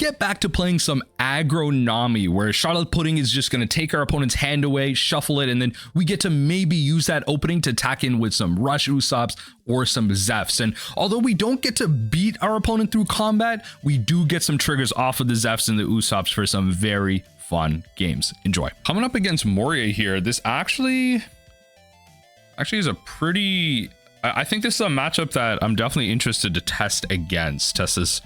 get back to playing some aggro Nami, where Charlotte Pudding is just going to take our opponent's hand away, shuffle it, and then we get to maybe use that opening to attack in with some Rush Usopps or some Zeffs. And although we don't get to beat our opponent through combat, we do get some triggers off of the Zeffs and the Usopps for some very fun games. Enjoy. Coming up against Moria here, this actually is a pretty... I think this is a matchup that I'm definitely interested to test this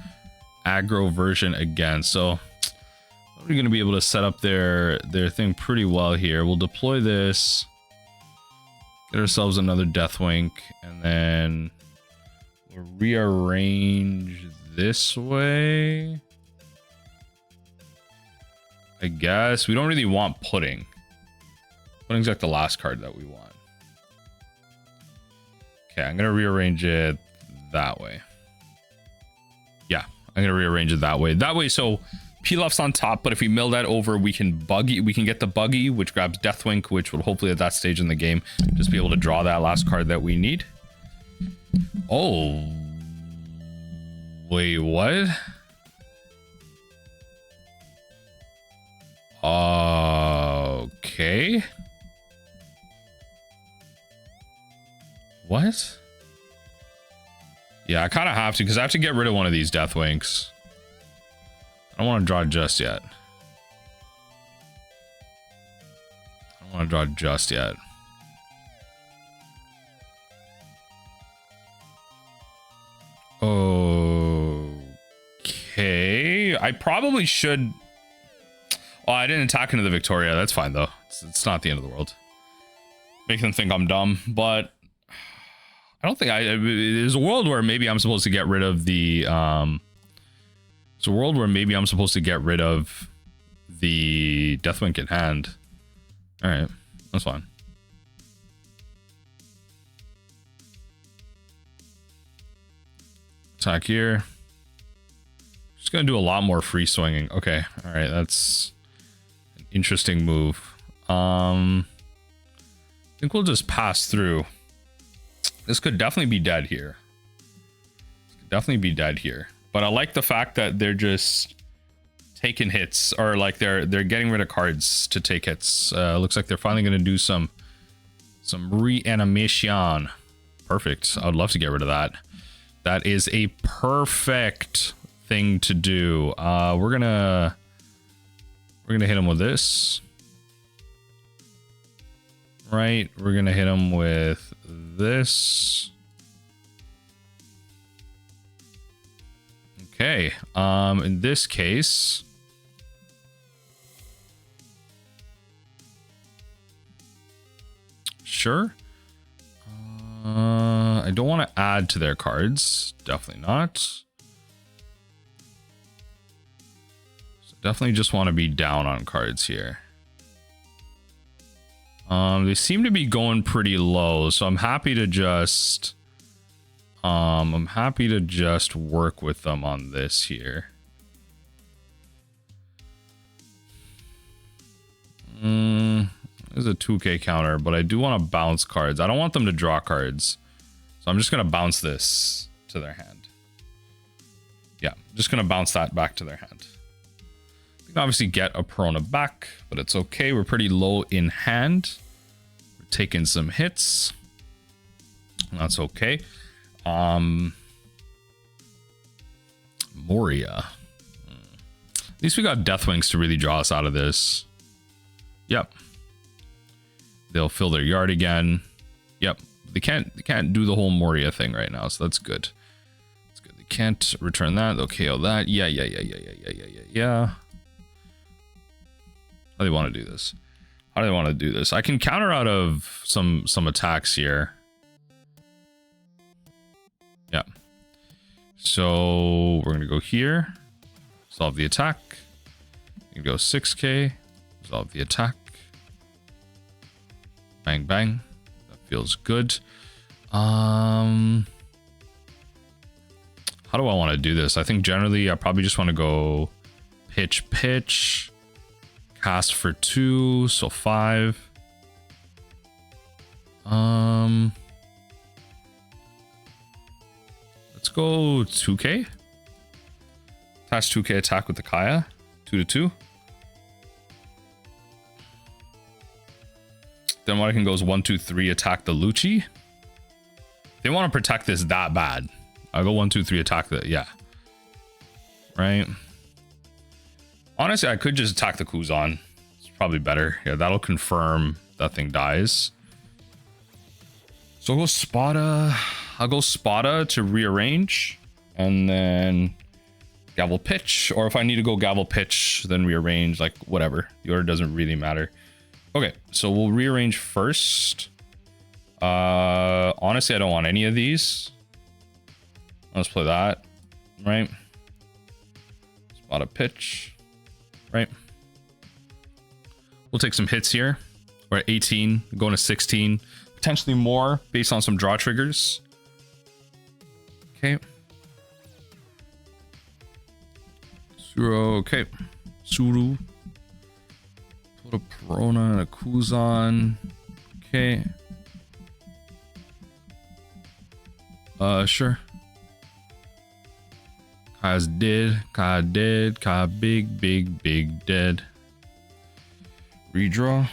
aggro version again. So we're going to be able to set up their thing pretty well here. We'll deploy this, get ourselves another Deathwink, and then we'll rearrange this way. I guess we don't really want Pudding. Pudding's like the last card that we want. Okay, I'm gonna rearrange it that way. Yeah, I'm gonna rearrange it that way. So Pilaf's on top, but if we mill that over, we can get the buggy, which grabs Deathwink, which will hopefully at that stage in the game just be able to draw that last card that we need. Oh, wait, what? Okay. What? Yeah, I kind of have to, because I have to get rid of one of these Deathwinks. I don't want to draw just yet. Okay. I probably should... Oh, I didn't attack into the Victoria. That's fine, though. It's not the end of the world. Make them think I'm dumb, but... I don't think there's a world where maybe I'm supposed to get rid of the Deathwink in hand. All right, that's fine. Attack here. Just gonna do a lot more free swinging. Okay, all right, that's an interesting move. I think we'll just pass through. This could definitely be dead here. But I like the fact that they're just taking hits, or like they're getting rid of cards to take hits. Looks like they're finally going to do some reanimation. Perfect. I would love to get rid of that. That is a perfect thing to do. We're gonna hit him with this. Right, we're gonna hit him with this. Okay, in this case, sure. I don't want to add to their cards. Definitely not. So definitely just want to be down on cards here. They seem to be going pretty low, so I'm happy to just work with them on this here. There's a 2k counter, but I do want to bounce cards. I don't want them to draw cards, so I'm just gonna bounce this to their hand. Yeah, I'm just gonna bounce that back to their hand. We can obviously get a Perona back, but it's okay. We're pretty low in hand. We're taking some hits. That's okay. Moria. At least we got Deathwings to really draw us out of this. Yep. They'll fill their yard again. Yep. They can't do the whole Moria thing right now, so that's good. That's good. They can't return that. They'll KO that. Yeah. How do they want to do this? I can counter out of some attacks here. Yeah. So we're gonna go here, solve the attack. You can go 6k, solve the attack. Bang bang. That feels good. How do I want to do this? I think generally I probably just want to go pitch. Cast for 2, so 5. Let's go 2k. Attach 2k attack with the Kaya. 2-2. Then what I can go is 1-2-3 attack the Lucci. They want to protect this that bad. I'll go 1-2-3 attack the, yeah. Right. Honestly, I could just attack the Kuzan. It's probably better. Yeah, that'll confirm that thing dies. So I'll go Spada. I'll go Spada to rearrange. And then Gavel Pitch. Or if I need to go Gavel Pitch, then rearrange. Like, whatever. The order doesn't really matter. Okay, so we'll rearrange first. Honestly, I don't want any of these. Let's play that. Right. Spot a pitch. Right. We'll take some hits here. We're at 18, going to 16. Potentially more based on some draw triggers. Okay. Suro, okay. Suru. Put a Perona and a Kuzan. Okay. Sure. Ka's dead. Ka dead. Ka big, big, big dead. Redraw.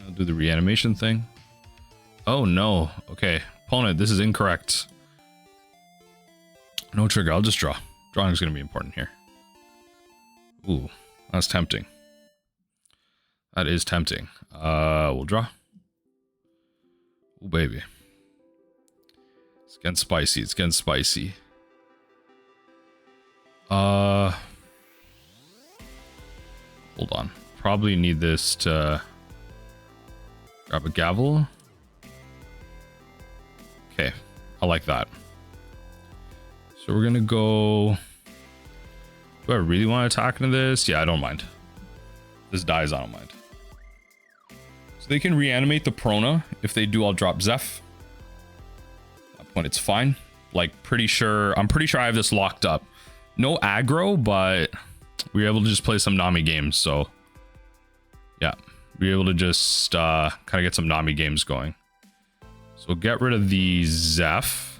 I'll do the reanimation thing. Oh no. Okay. Opponent, this is incorrect. No trigger. I'll just draw. Drawing is going to be important here. Ooh, that's tempting. That is tempting. We'll draw. Ooh, baby. It's getting spicy. It's getting spicy. Hold on. Probably need this to grab a gavel. Okay, I like that. So we're gonna go. Do I really want to attack into this? Yeah, I don't mind. This dies, I don't mind. So they can reanimate the Perona. If they do, I'll drop Zeff. At that point, it's fine. Like, I'm pretty sure I have this locked up. No aggro, but we were able to just play some Nami games. So yeah, we were able to just kind of get some Nami games going. So we'll get rid of the Zeff.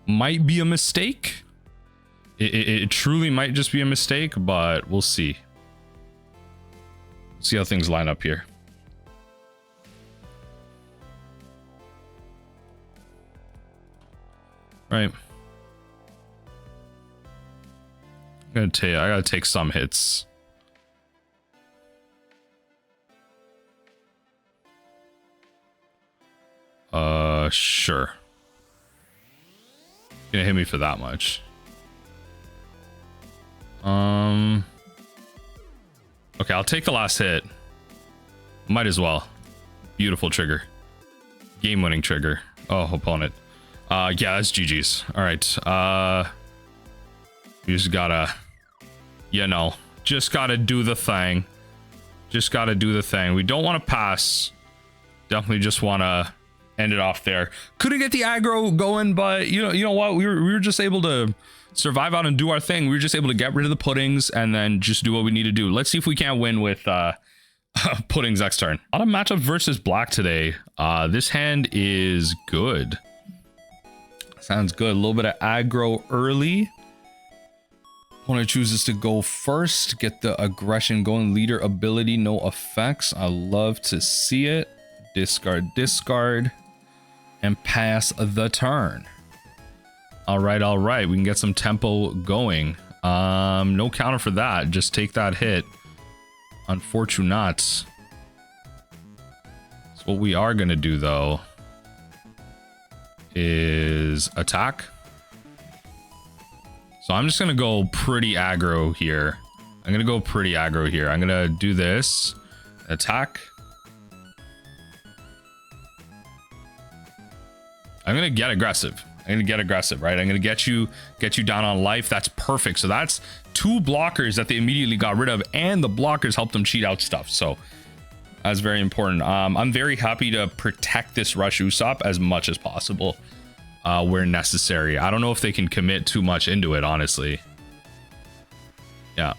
Might be a mistake. It truly might just be a mistake, but we'll see. See how things line up here. Right. I gotta take some hits. Sure. Gonna hit me for that much. Okay, I'll take the last hit. Might as well. Beautiful trigger. Game-winning trigger. Oh, opponent. Yeah, that's GG's. All right. We just gotta, you know, just gotta do the thing. Just gotta do the thing. We don't want to pass. Definitely just want to end it off there. Couldn't get the aggro going, but you know what? We were just able to survive out and do our thing. We were just able to get rid of the puddings and then just do what we need to do. Let's see if we can't win with puddings next turn. A lot of matchup versus black today. This hand is good. Sounds good. A little bit of aggro early. Opponent chooses to go first. Get the aggression going. Leader ability, no effects. I love to see it. Discard, discard. And pass the turn. All right. We can get some tempo going. No counter for that. Just take that hit. Unfortunate. So what we are going to do, though, is attack. So I'm just going to go pretty aggro here. I'm going to do this. Attack. I'm going to get aggressive. Right? I'm going to get you down on life. That's perfect. So that's 2 blockers that they immediately got rid of, and the blockers helped them cheat out stuff. So that's very important. I'm very happy to protect this Rush Usopp as much as possible where necessary. I don't know if they can commit too much into it, honestly. Yeah.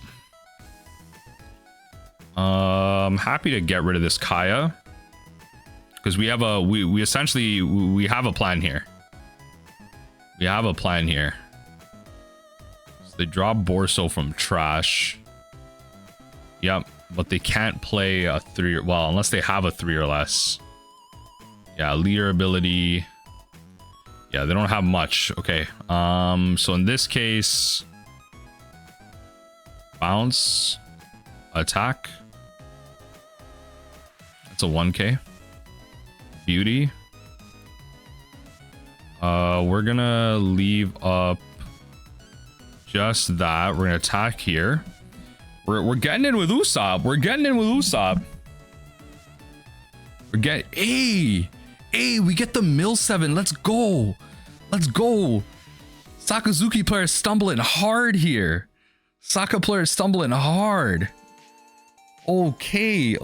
I'm happy to get rid of this Kaya. Because we have we essentially have a plan here. So they draw Borso from trash. Yep, but they can't play a 3 or, well, unless they have a 3 or less. Yeah, leader ability. Yeah, they don't have much. Okay. So in this case, bounce, attack. That's a 1k. Beauty. We're gonna leave up just that. We're gonna attack here. We're getting in with Usopp. We're getting in with Usopp. We're getting, hey, we get the mill 7. Let's go. Let's go. Sakazuki player stumbling hard here. Saka player stumbling hard. Okay.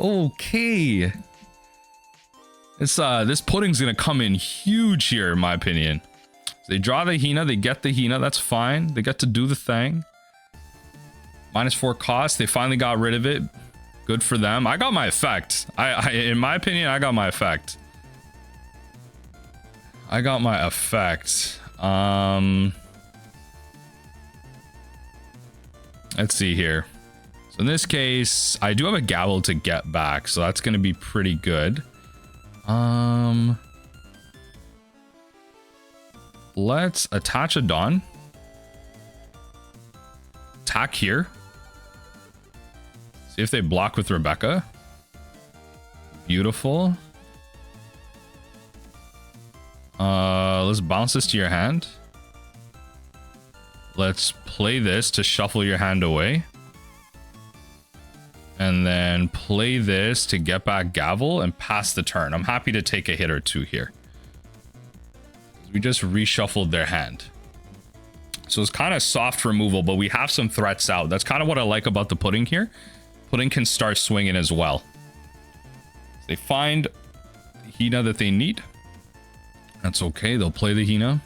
This pudding's gonna come in huge here, in my opinion. So they draw the Hina, they get the Hina, that's fine. They get to do the thing. -4 cost, they finally got rid of it. Good for them. I got my effect. In my opinion, I got my effect. Let's see here. So in this case, I do have a gavel to get back, so that's gonna be pretty good. Let's attach a Dawn. Attack here. See if they block with Rebecca. Beautiful. Let's bounce this to your hand. Let's play this to shuffle your hand away. And then play this to get back gavel and pass the turn. I'm happy to take a hit or two here. We just reshuffled their hand. So it's kind of soft removal, but we have some threats out. That's kind of what I like about the pudding here. Pudding can start swinging as well. They find the Hina that they need. That's okay. They'll play the Hina.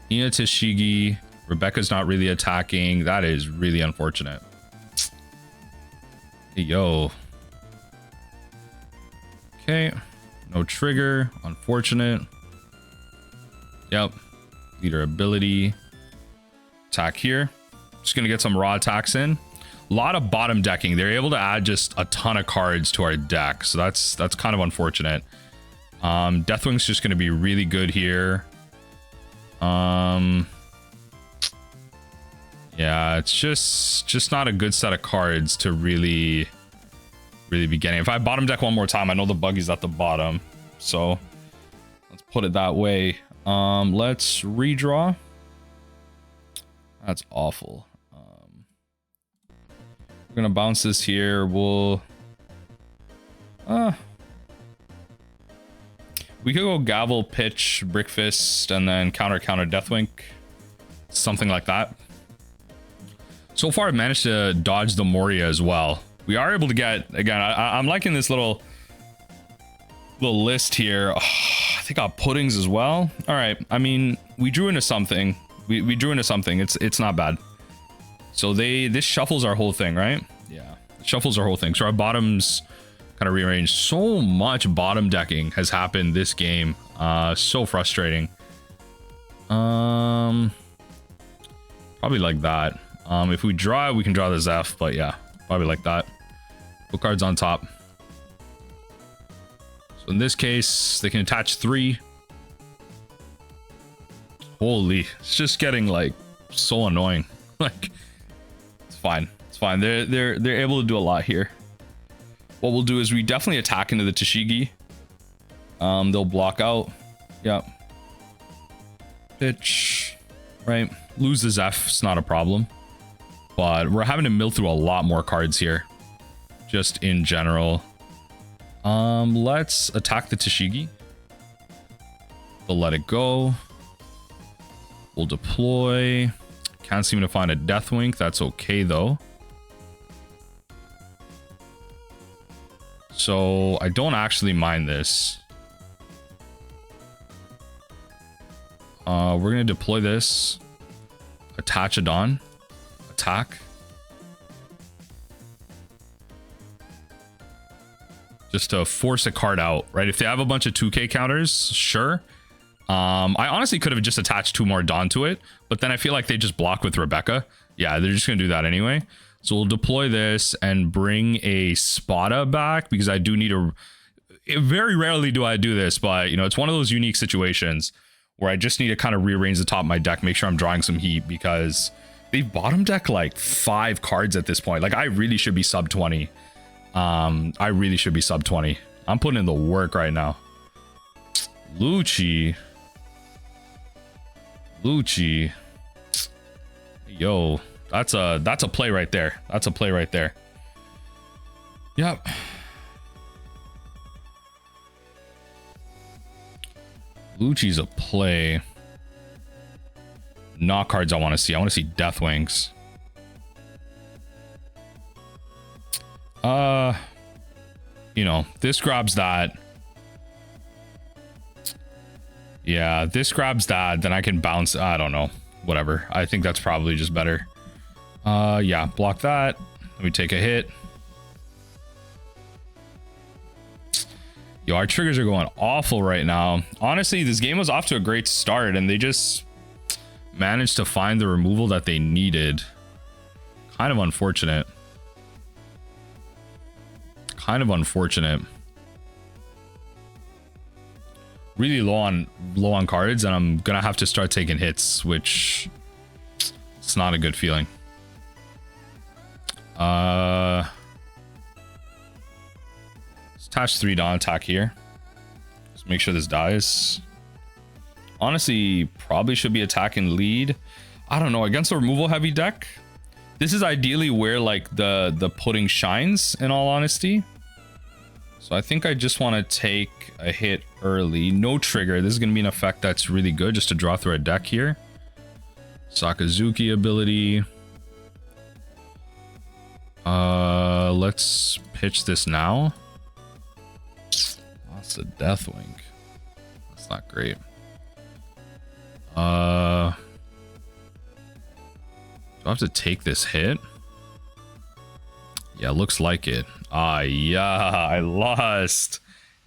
Hina to Shigi. Rebecca's not really attacking. That is really unfortunate. Hey, yo. Okay. No trigger. Unfortunate. Yep. Leader ability. Attack here. Just gonna get some raw attacks in. A lot of bottom decking. They're able to add just a ton of cards to our deck, so that's kind of unfortunate. Deathwing's just gonna be really good here. Yeah, it's just not a good set of cards to really be getting. If I bottom deck one more time, I know the buggy's at the bottom, so let's put it that way. Let's redraw. That's awful. We're gonna bounce this here. We'll we could go gavel, pitch, brickfist, and then counter Deathwink, something like that. So far I've managed to dodge the Moria as well. We are able to get, again, I'm liking this little list here. Oh, I think I got puddings as well. All right, I mean, we drew into something. We drew into something. It's not bad. So this shuffles our whole thing, right? Yeah, shuffles our whole thing. So our bottoms kind of rearranged. So much bottom decking has happened this game. So frustrating. Probably like that. If we draw, we can draw the Zeff, but yeah, probably like that. Put cards on top. So in this case, they can attach 3. Holy, it's just getting like so annoying. Like, it's fine. It's fine. They're able to do a lot here. What we'll do is we definitely attack into the Tashigi. They'll block out. Yep. Pitch. Right. Lose the Zeff. It's not a problem. But we're having to mill through a lot more cards here. Just in general. Let's attack the Tashigi. We'll let it go. We'll deploy. Can't seem to find a Deathwink. That's okay though. So I don't actually mind this. We're gonna deploy this. Attach a Dawn. Attack. Just to force a card out, right? If they have a bunch of 2k counters, sure. I honestly could have just attached 2 more Dawn to it, but then I feel like they just block with Rebecca. Yeah, they're just gonna do that anyway. So we'll deploy this and bring a Spada back, because I do need a... Very rarely do I do this, but you know, it's one of those unique situations where I just need to kind of rearrange the top of my deck, make sure I'm drawing some heat, because they've bottom deck like 5 cards at this point. Like I really should be sub 20. I really should be sub 20. I'm putting in the work right now. Lucci. Yo, that's a play right there. That's a play right there. Yep. Lucci's a play. Not cards I want to see. I want to see Death Wings. You know, this grabs that. Yeah, this grabs that, then I can bounce. I don't know. Whatever. I think that's probably just better. Yeah, block that. Let me take a hit. Yo, our triggers are going awful right now. Honestly, this game was off to a great start, and they just managed to find the removal that they needed. Kind of unfortunate. Kind of unfortunate. Really low on cards, and I'm gonna have to start taking hits, which it's not a good feeling. Let's attach 3 Dawn attack here. Let's make sure this dies. Honestly, probably should be attacking lead. I don't know, against a removal heavy deck, this is ideally where like the pudding shines, in all honesty. So I think I just want to take a hit early. No trigger. This is going to be an effect that's really good just to draw through a deck here. Sakazuki ability. Let's pitch this now. Lost the Death Wing. That's not great. Do I have to take this hit? Yeah, looks like it. Ah, yeah, I lost.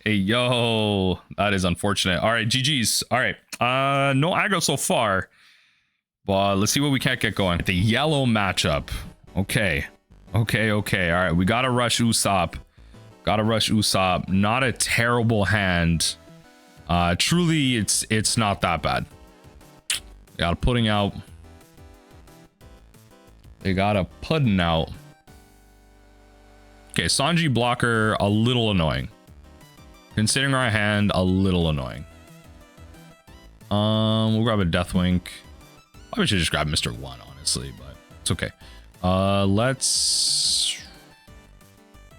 Hey, yo, that is unfortunate. All right, GG's. All right, no aggro so far, but let's see what we can't get going. The yellow matchup. Okay. All right, we gotta rush Usopp. Not a terrible hand. Truly, it's not that bad. They got a pudding out. Okay, Sanji blocker, a little annoying. Considering our hand, a little annoying. We'll grab a Deathwink. Probably should just grab Mr. 1, honestly, but it's okay. Let's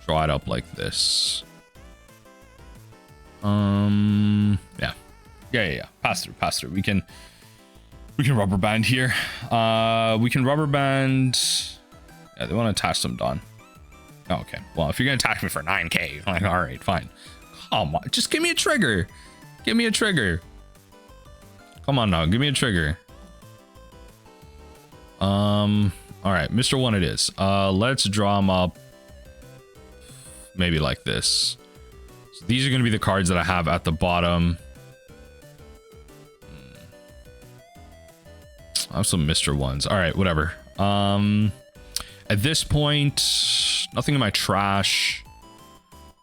draw it up like this. Yeah. Pass through. We can rubber band here. We can rubber band. Yeah, they want to attach some Dawn. Oh, okay. Well, if you're gonna attack me for 9k, I'm like, all right, fine. Come on, just give me a trigger. Come on now, give me a trigger. All right, Mr. 1 it is. Let's draw him up maybe like this. So these are gonna be the cards that I have at the bottom. I have some Mr. 1s. All right, whatever. At this point, nothing in my trash.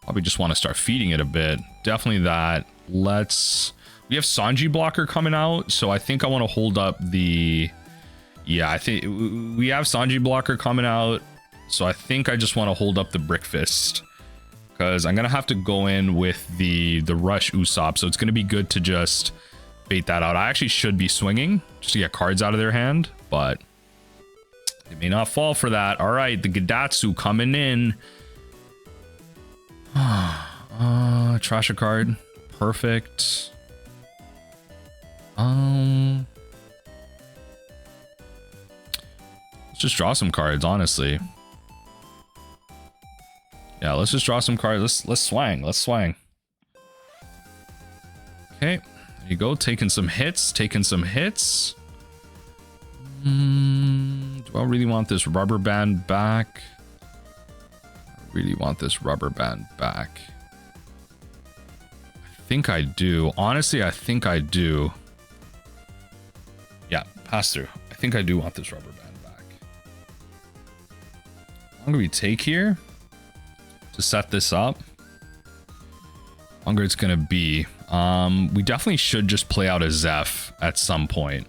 Probably just want to start feeding it a bit. Definitely that. We have Sanji blocker coming out, so I think I want to hold up the... Yeah, I think we have Sanji blocker coming out, so I think I just want to hold up the Brick Fist, because I'm gonna have to go in with the rush Usopp, so it's gonna be good to just bait that out. I actually should be swinging just to get cards out of their hand, but they may not fall for that. All right, the Gadatsu coming in. Trash a card. Perfect. Let's just draw some cards, honestly. Yeah, let's just draw some cards. Let's swang. Okay, there you go. Taking some hits. Do I really want this rubber band back? I think I do. Honestly, I think I do. Yeah, pass through. I think I do want this rubber band back. How long do we take here to set this up? How longer it's gonna be. We definitely should just play out a Zeff at some point.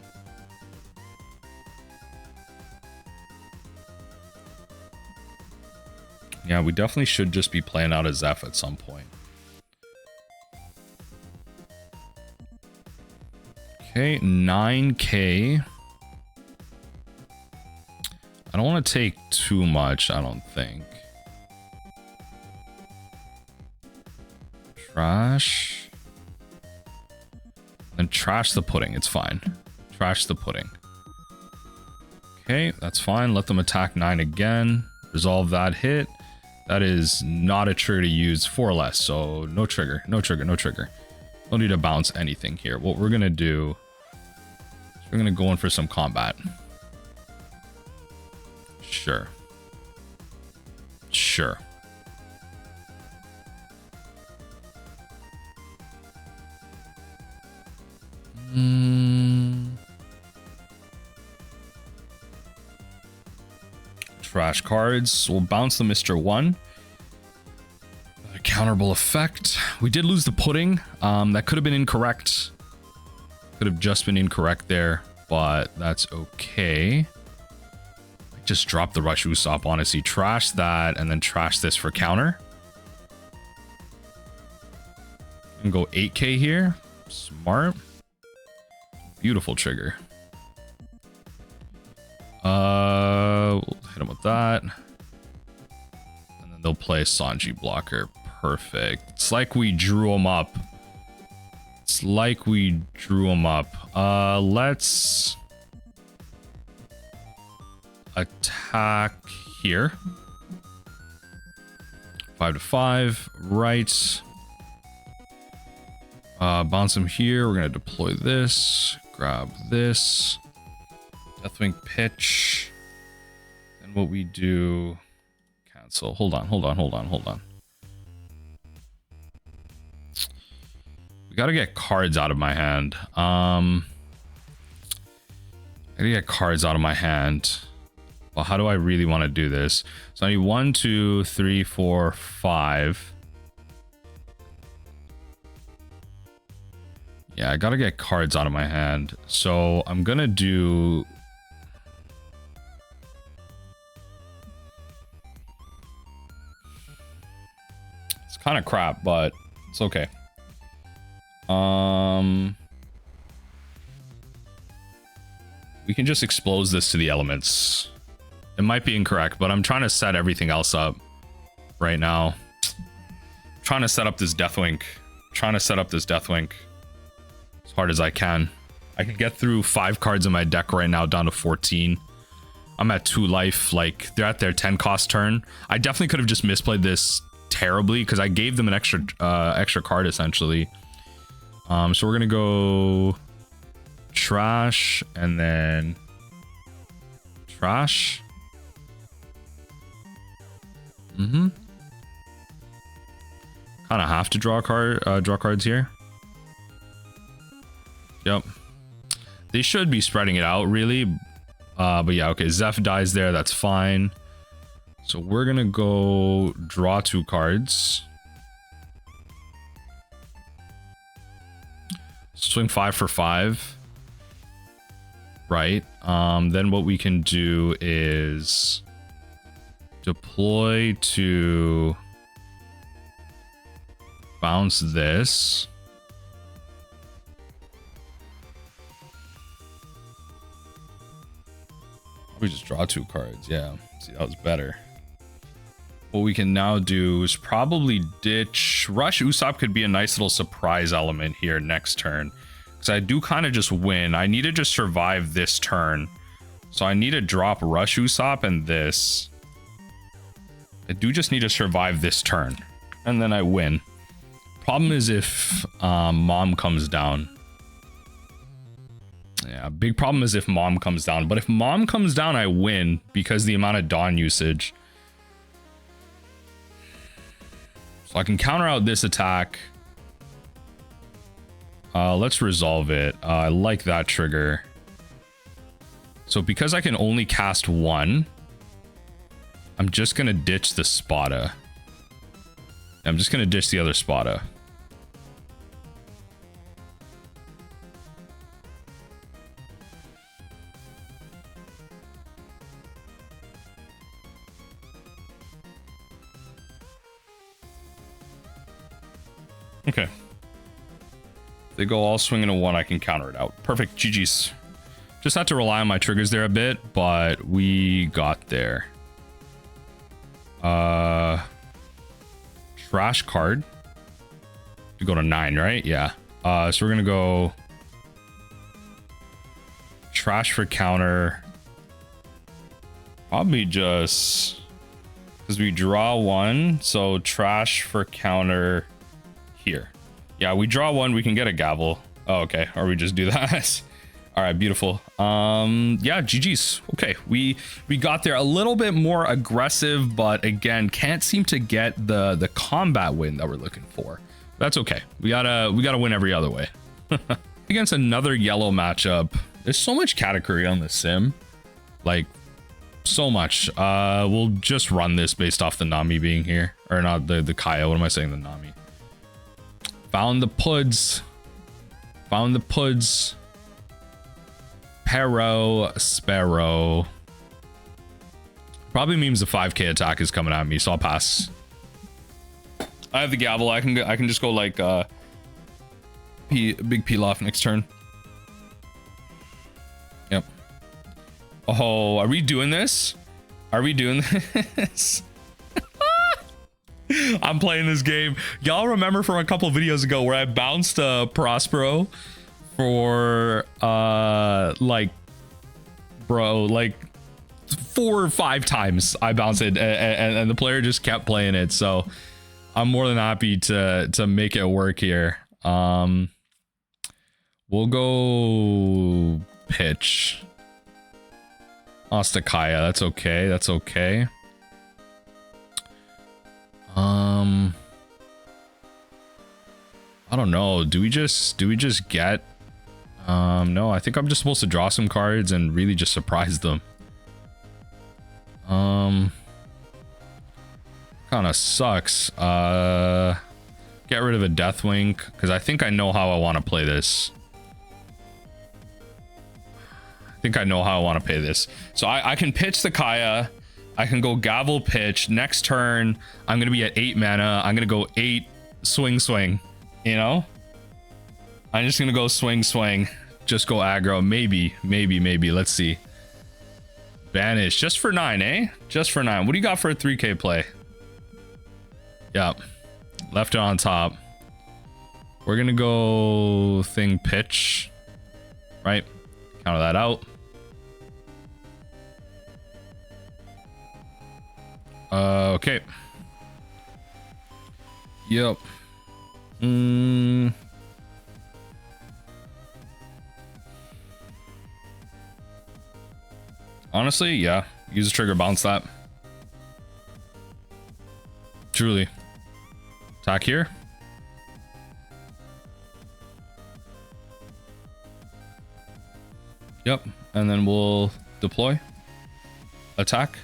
Yeah, we definitely should just be playing out a Zeff at some point. Okay, 9K. I don't want to take too much, I don't think. Trash. Then trash the pudding, it's fine. Trash the pudding. Okay, that's fine. Let them attack 9 again. Resolve that hit. That is not a trigger to use 4 or less, so no trigger, no trigger, no trigger. Don't need to bounce anything here. What we're gonna do is we're gonna go in for some combat. Sure. Sure. Trash cards. We'll bounce the Mr. 1. A counterable effect. We did lose the pudding. That could have been incorrect. Could have just been incorrect there, but that's okay. I just dropped the Rush Usopp, honestly. Trash that and then trash this for counter. And go 8K here. Smart. Beautiful trigger. We'll hit him with that. And then they'll play Sanji blocker. Perfect. It's like we drew him up. It's like we drew him up. Let's attack here. 5 to 5. Right. Bounce him here. We're gonna deploy this. Grab this. Deathwing pitch. And what we do... Cancel. Hold on. We gotta get cards out of my hand. I gotta get cards out of my hand. Well, how do I really want to do this? So I need 1, 2, 3, 4, 5. Yeah, I gotta get cards out of my hand. So I'm gonna do... It's kind of crap, but it's okay. We can just expose this to the elements. It might be incorrect, but I'm trying to set everything else up right now. I'm trying to set up this Deathwing. As hard as I can. I can get through 5 cards in my deck right now down to 14. I'm at 2 life. Like, they're at their 10 cost turn. I definitely could have just misplayed this terribly because I gave them an extra card essentially. So we're gonna go trash and then trash. Kind of have to draw a card, draw cards here. Yep. They should be spreading it out really. But yeah, okay, Zeff dies there, that's fine. So we're gonna go draw 2 cards. Swing 5 for 5. Right. Then what we can do is deploy to bounce this. We just draw 2 cards. Yeah. See, that was better. What we can now do is probably ditch. Rush Usopp could be a nice little surprise element here next turn. Because I do kind of just win. I need to just survive this turn. So I need to drop Rush Usopp and this. I do just need to survive this turn. And then I win. Problem is if Mom comes down. Yeah, big problem is if Mom comes down. But if Mom comes down, I win because the amount of Dawn usage. So I can counter out this attack. Let's resolve it. I like that trigger. So because I can only cast one, I'm just gonna ditch the Spada. I'm just gonna ditch the other Spada. Okay. If they go all swinging a one, I can counter it out. Perfect. GG's. Just had to rely on my triggers there a bit, but we got there. Trash card to go to 9, right? Yeah. So we're gonna go trash for counter. Probably just because we draw one, so trash for counter here. Yeah, we draw one, we can get a gavel. Oh, okay. Or we just do that. All right, beautiful. Yeah, GG's. Okay, we got there a little bit more aggressive, but again, can't seem to get the combat win that we're looking for. That's okay. We gotta win every other way. Against another yellow matchup. There's so much Katakuri on the sim, like so much. We'll just run this based off the Nami being here, or not the Kaya. What am I saying? The Nami. Found the puds. Found the puds. Pero Sparrow. Probably means the 5k attack is coming at me, so I'll pass. I have the gavel. I can just go like big peel off next turn. Yep. Oh, are we doing this? Are we doing this? I'm playing this game. Y'all remember from a couple videos ago where I bounced Prospero for like, bro, like 4 or 5 times I bounced it, and the player just kept playing it. So I'm more than happy to make it work here. We'll go pitch. Ostakaya, that's okay. That's okay. I don't know. Do we just get no, I think I'm just supposed to draw some cards and really just surprise them. Kind of sucks. Get rid of a Deathwing because I think I know how I want to play this. I think I know how I want to play this. So I can pitch the Kaya. I can go gavel pitch. Next turn, I'm going to be at 8 mana. I'm going to go 8 swing, you know? I'm just going to go swing. Just go aggro. Maybe. Let's see. Banish. Just for 9, eh? Just for 9. What do you got for a 3k play? Yep. Left it on top. We're going to go thing pitch. Right? Counter that out. Okay. Yep. Honestly, yeah. Use the trigger, bounce that. Truly. Attack here. Yep. And then we'll deploy. Attack.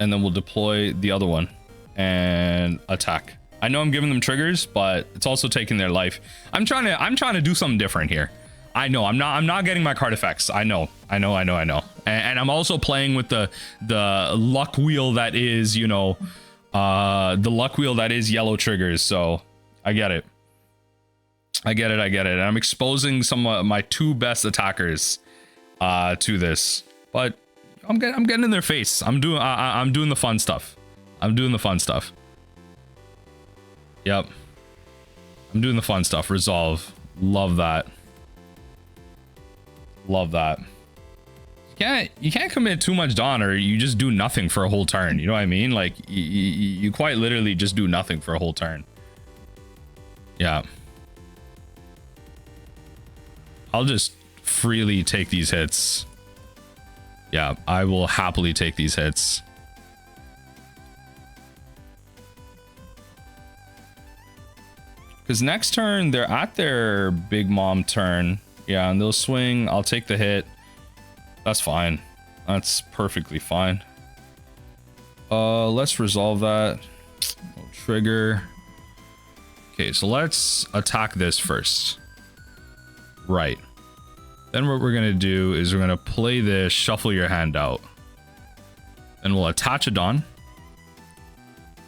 And then we'll deploy the other one and attack. I know I'm giving them triggers, but it's also taking their life. I'm trying to do something different here. I know I'm not getting my card effects. I know. And I'm also playing with the luck wheel that is, you know, the luck wheel that is yellow triggers. So I get it. And I'm exposing some of my 2 best attackers to this, but I'm getting in their face. I'm doing the fun stuff. Yep. I'm doing the fun stuff. Resolve. Love that. You can't commit too much Dawn, or you just do nothing for a whole turn. You know what I mean? Like you quite literally just do nothing for a whole turn. Yeah. I'll just freely take these hits. Yeah, I will happily take these hits. Because next turn, they're at their big mom turn. Yeah, and they'll swing. I'll take the hit. That's fine. That's perfectly fine. Let's resolve that. No trigger. Okay, so let's attack this first. Right. Then what we're going to do is we're going to play this, shuffle your hand out. Then we'll attach a Dawn.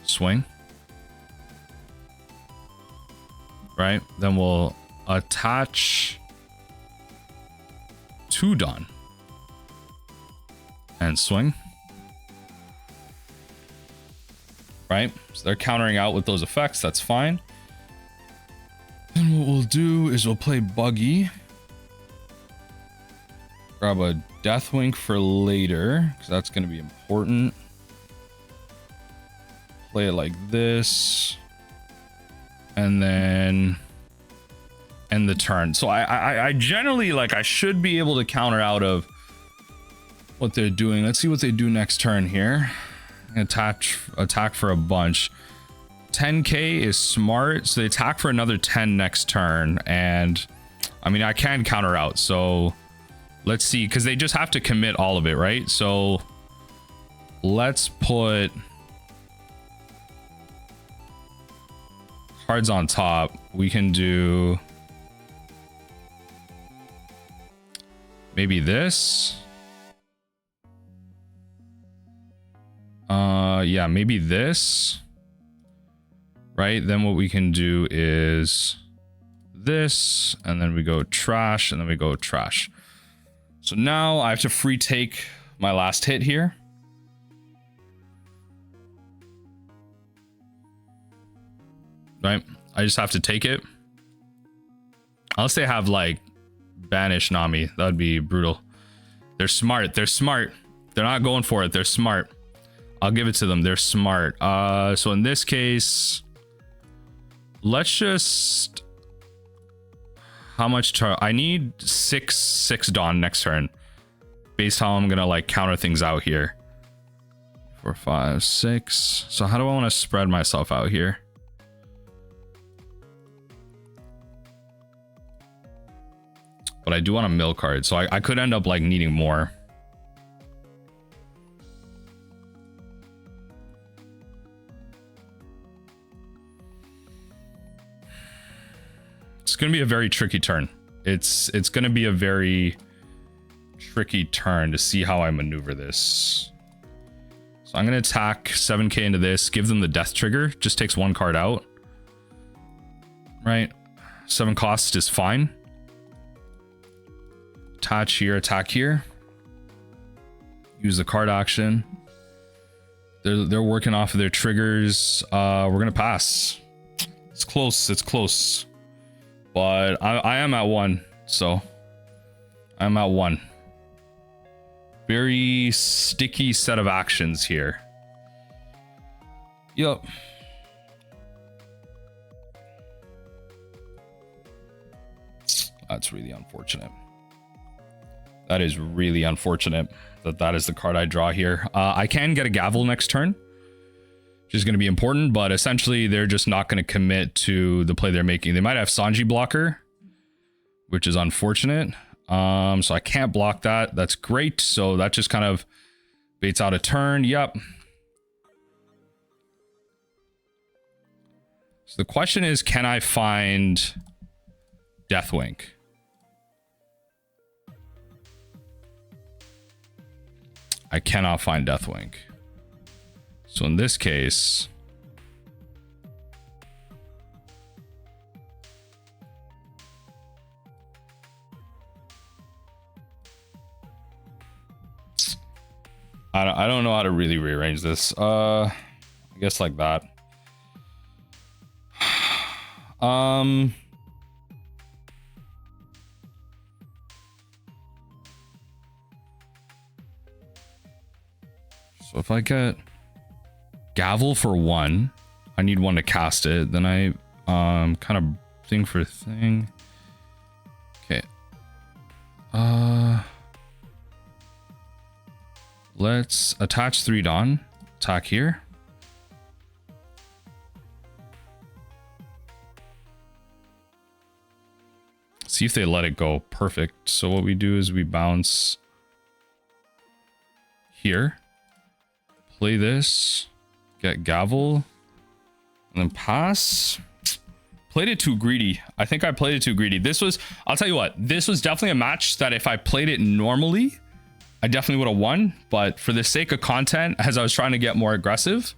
Swing. Right, then we'll attach 2 Dawn and swing. Right, so they're countering out with those effects. That's fine. And what we'll do is we'll play Buggy. Grab a Deathwink for later because that's going to be important. Play it like this. And then end the turn. So I generally, like, I should be able to counter out of what they're doing. Let's see what they do next turn here. Attack for a bunch. 10k is smart, so they attack for another 10 next turn, and I mean, I can counter out. So let's see, because they just have to commit all of it, right? So let's put cards on top. We can do maybe this. Yeah, maybe this. Right, then what we can do is this, and then we go trash, and then we go trash. So now I have to free take my last hit here. Right, I just have to take it. Unless they have like banish Nami, that would be brutal. They're smart. They're smart. They're not going for it. They're smart. I'll give it to them. They're smart. So in this case, let's just, how much I need 6 Dawn next turn, based how I'm gonna like counter things out here. 4, 5, 6. So how do I want to spread myself out here? But I do want a mill card, so I could end up like needing more. It's going to be a very tricky turn. It's going to be a very tricky turn to see how I maneuver this. So I'm going to attack 7k into this, give them the death trigger. Just takes 1 card out. Right? 7 cost is fine. Attach here, attack here. Use the card action. They're working off of their triggers. We're going to pass. It's close. It's close. But I am at 1, so I'm at 1. Very sticky set of actions here. Yup. That's really unfortunate. That is really unfortunate that is the card I draw here. I can get a gavel next turn, which is going to be important, but essentially they're just not going to commit to the play they're making. They might have Sanji blocker, which is unfortunate. So I can't block that. That's great. So that just kind of baits out a turn. Yep. So the question is, can I find Deathwink? I cannot find Deathwink. So in this case, I don't know how to really rearrange this. I guess like that. So if I get gavel for 1, I need 1 to cast it. Then I kind of thing for thing. Okay. Let's attach 3 Dawn. Attack here. see if they let it go. Perfect. So what we do is we bounce here, play this, get gavel, and then pass. Played it too greedy. I think I played it too greedy. This was, I'll tell you what, this was definitely a match that if I played it normally, I definitely would have won. But for the sake of content, as I was trying to get more aggressive,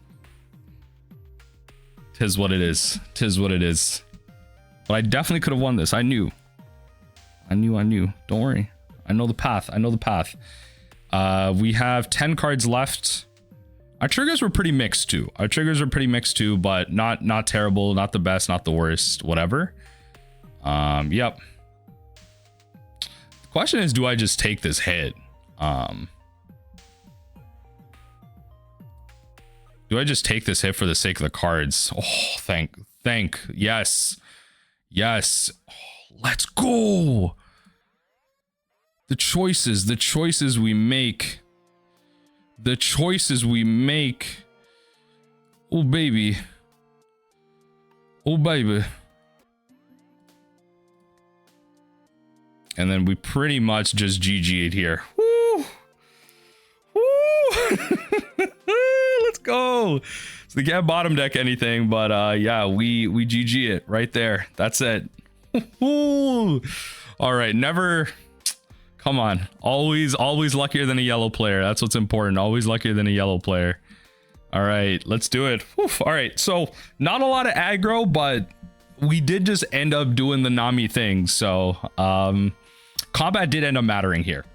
tis what it is. Tis what it is. But I definitely could have won this. I knew. Don't worry. I know the path. We have 10 cards left. Our triggers were pretty mixed too. But not terrible, not the best, not the worst, whatever. Yep. The question is, do I just take this hit? Do I just take this hit for the sake of the cards? Oh, thank, yes. Oh, let's go. The choices we make. Oh, baby. And then we pretty much just GG it here. Woo! Let's go. So they can't bottom deck anything, but yeah, we GG it right there. That's it. All right, never. Come on, always luckier than a yellow player. That's what's important. Always luckier than a yellow player. All right, let's do it. Oof. All right, so not a lot of aggro, but we did just end up doing the Nami thing. So combat did end up mattering here.